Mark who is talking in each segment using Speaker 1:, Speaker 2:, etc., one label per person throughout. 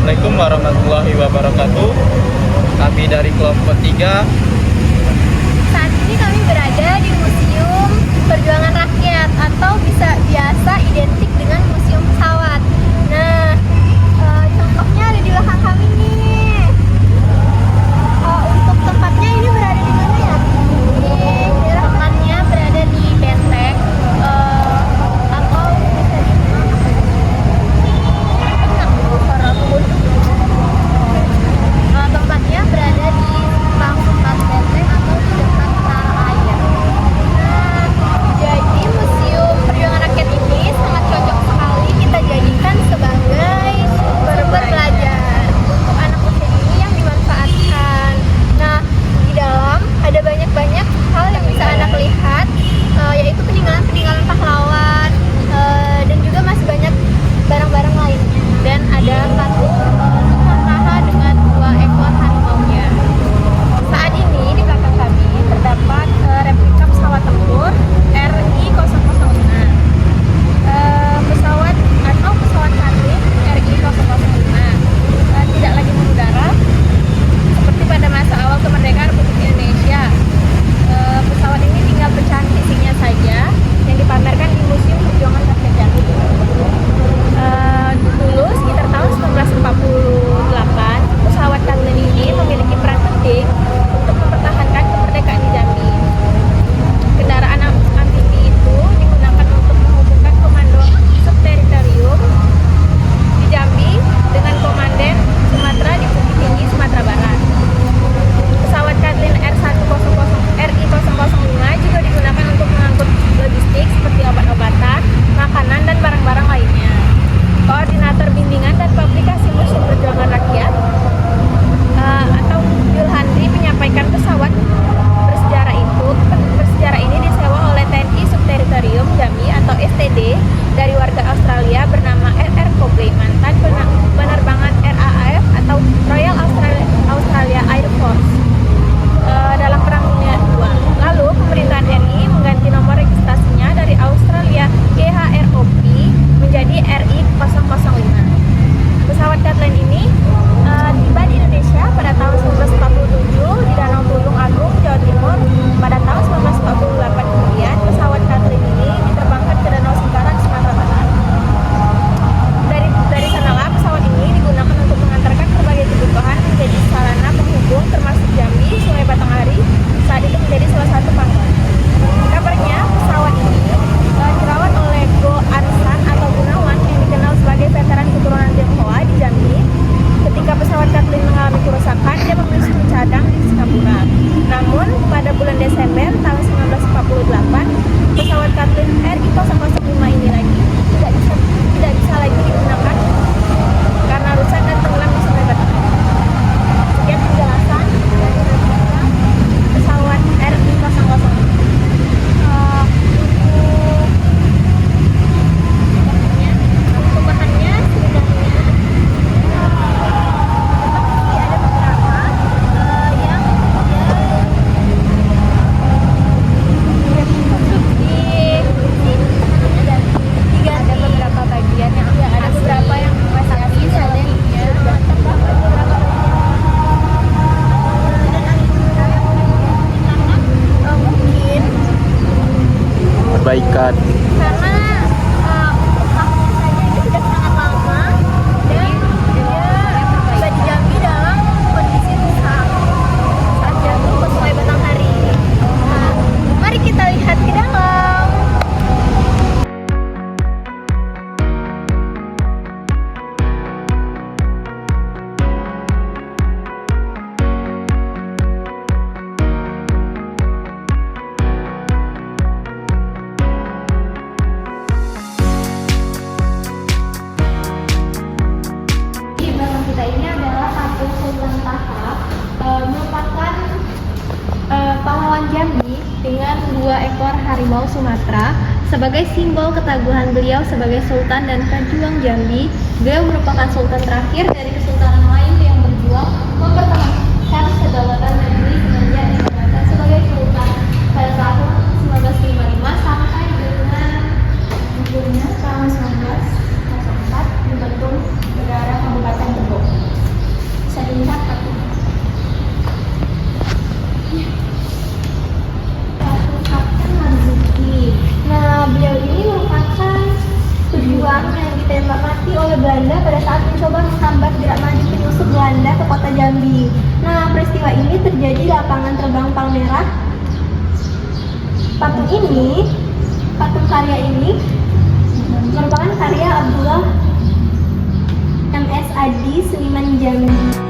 Speaker 1: Assalamualaikum warahmatullahi wabarakatuh. Kami dari kelompok 3.
Speaker 2: Saat ini kami berada di Museum Perjuangan Rakyat atau biasa identik dengan Museum Pesawat. Nah, contohnya ada di belakang kami nih. Untuk tempatnya ini berada di mana ya? Tempatnya berada di Benteng, atau bisa tempatnya berada di Simpang 4 Benteng atau di dekat Menara Air. Nah, jadi Museum Perjuangan Rakyat ini sangat cocok sekali kita jadikan sebagai sumber belajar untuk anak usia dini yang dimanfaatkan. Nah, di dalam ada banyak hal yang bisa anak lihat, yaitu peninggalan pahlawan, dan juga masih banyak barang-barang lainnya. Dan ada patung Nusantara dengan 2 ekor harimaunya. Saat ini di belakang kami terdapat replika pesawat tempur RI-005, pesawat atau pesawat Katlin RI-005 tidak lagi mengudara seperti pada masa awal kemerdekaan Republik Indonesia. Pesawat ini tinggal pecahan fisiknya saja yang dipamerkan di Museum Perjuangan Rakyat Jambi. Dulu sekitar tahun 1948, pesawat Katlin ini memiliki peran penting untuk mempertahankan kemerdekaan di Jambi. Kendaraan amfibi itu digunakan untuk menghubungkan komando subteritorium di Jambi dengan komandan Sumatera di Bukit Tinggi, Sumatera Barat. Pesawat Katlin RI-005 juga digunakan untuk mengangkut logistik seperti obat-obatan, makanan, dan barang-barang lainnya. Koordinator Bimbingan dan Publikasi Museum Perjuangan Rakyat atau Yulhandri menyampaikan pesawat bersejarah ini disewa oleh TNI Subteritorium Jambi atau STD dari warga Australia bernama RR Cobley, mantan penerbangan RAAF atau Royal Australia Air Force dalam Perang Dunia II. Lalu pemerintahan RI mengganti nomor registrasinya dari Australia GHROP menjadi RI-005. Pesawat Katlin ini tiba di Indonesia pada tahun 1947 di Danau Tulung Agung, Jawa Timur. Pada tahun 1948 kemudian pesawat Katlin ini diterbangkan ke Danau Singkarak, Sumatera Barat. Dari sanalah pesawat ini digunakan untuk mengantarkan berbagai kebutuhan menjadi sarana penghubung termasuk Jambi, Sungai Batanghari saat itu menjadi salah satu pangkalan. Kabarnya pesawat ini dirawat oleh Go Arsan atau Gunawan yang dikenal sebagai veteran keturunan Tionghoa di Jambi. Ketika pesawat Katlin mengalami kerusakan, dia memilih cadang di Singapura. Namun pada bulan Desember tahun 1948, pesawat Katlin RI-005 ini tidak bisa lagi digunakan karena rusak dan tenggelam di Sungai Batanghari. Sekian penjelasan dari pesawat RI-005. Untuk bahannya setidaknya ada beberapa yang diganti beberapa bagian yang ada beberapa yang masih habis, ada yang mungkin
Speaker 1: Perbaikan.
Speaker 2: karena untuk tahunnya saja ini sudah sangat lama dan dia tiba di Jambi dalam kondisi rusak saat jatuh ke Sungai Batanghari. Nah, mari kita lihat ke dalam. Kita ini adalah patung Sultan Taha, merupakan pahlawan Jambi dengan 2 ekor harimau Sumatera. Sebagai simbol ketaguhan beliau sebagai Sultan dan pejuang Jambi, beliau merupakan Sultan terakhir dari Kesultanan Melayu yang berjuang mempertahankan kedaulatan negeri semenjak diangkat sebagai Sultan pada tahun 1955 sampai dengan akhirnya tahun 1904 dibentuk negara Kabupaten Tebo. ini terjadi di lapangan terbang Palmerah. Patung karya ini merupakan karya Abdullah MS Adi, seniman Jambi.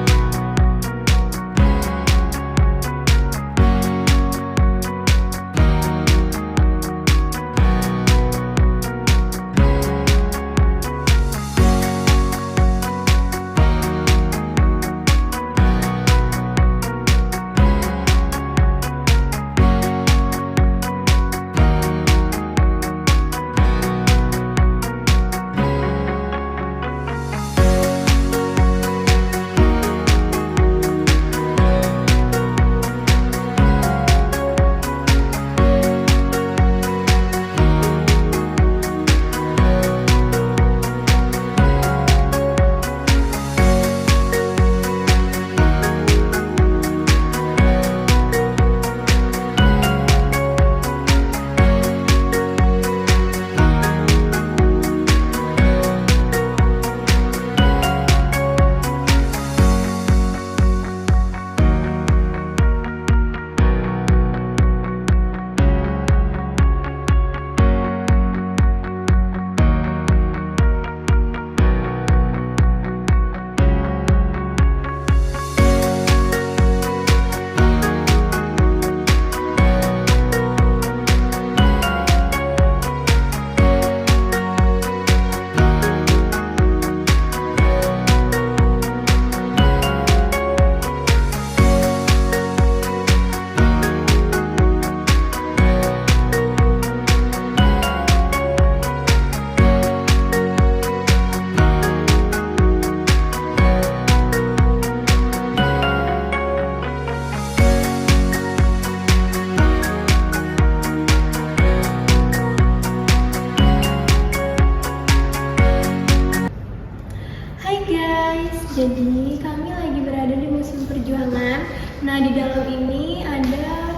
Speaker 2: Jadi kami lagi berada di Museum Perjuangan. Nah, di dalam ini ada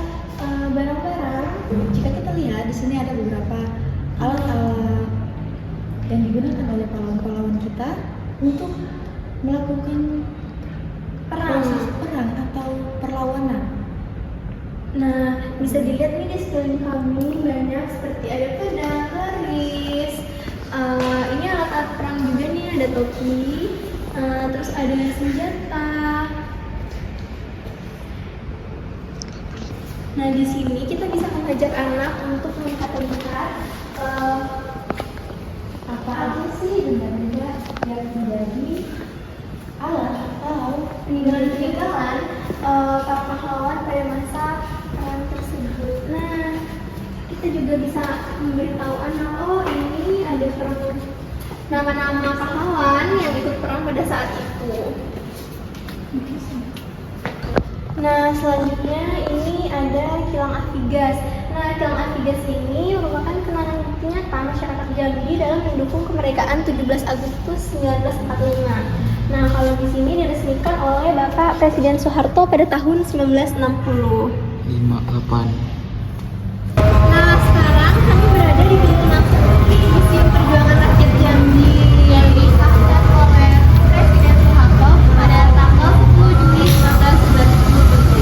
Speaker 2: barang-barang.
Speaker 3: Jika kita lihat di sini ada beberapa alat-alat yang digunakan oleh pahlawan-pahlawan kita untuk melakukan perang atau perlawanan.
Speaker 2: Nah, bisa dilihat nih di sekeliling kami banyak seperti ada pedang, keris. Ini alat-alat perang juga nih, ada topi. Terus ada senjata. Nah, di sini kita bisa mengajak anak untuk melihat
Speaker 3: Apa aja sih benda-benda yang menjadi alat atau
Speaker 2: peninggalan para pahlawan pada masa perang tersebut. Nah, kita juga bisa memberitahu anak, oh ini ada nama-nama pahlawan yang ikut perang pada saat itu. Nah, selanjutnya ini ada kilang Artigas. Nah, kilang Artigas ini merupakan kenangan bukti nyata masyarakat Jambi dalam mendukung kemerdekaan 17 Agustus 1945. Nah, kalau di sini diresmikan oleh Bapak Presiden Soeharto pada tahun 1960.
Speaker 1: 58.
Speaker 2: Nah, sekarang kami berada di pintu masuk Museum Perjuangan Rakyat Jambi yang disahkan oleh Presiden Soeharto pada tanggal 10 Juli 1997.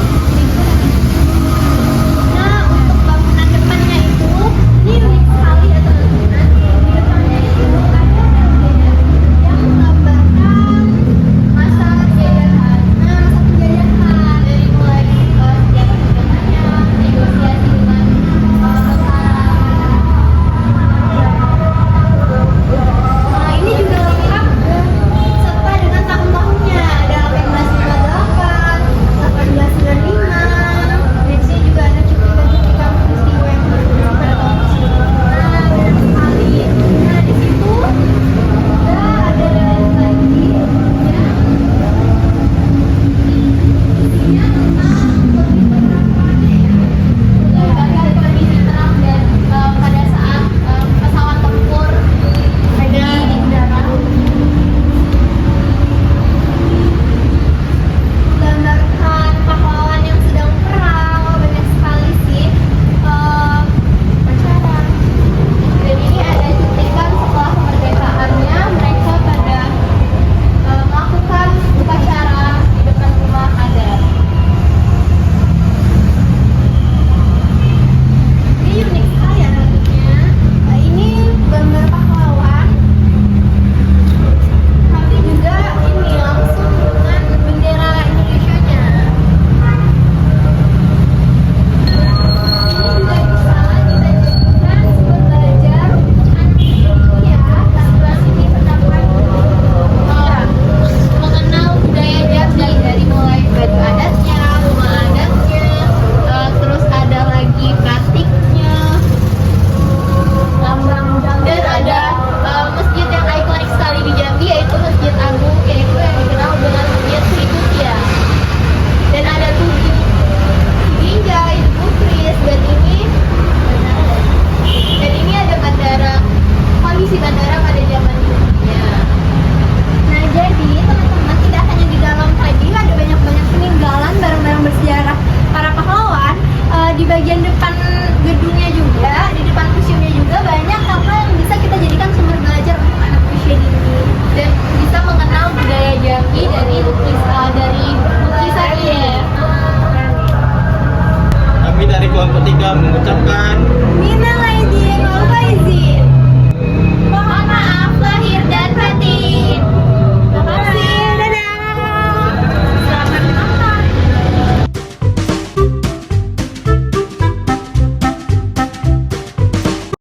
Speaker 2: Nah, untuk bangunan depannya itu, ini unik sekali ya teman-teman. Di depannya itu ada bendera yang menggambarkan masa penjajahan. Nah, masa penjajahan dari mulai setiap perdagangannya, negosiasi
Speaker 1: kelompok 3 mengucapkan
Speaker 3: Minal aidin wal faizin. Mohon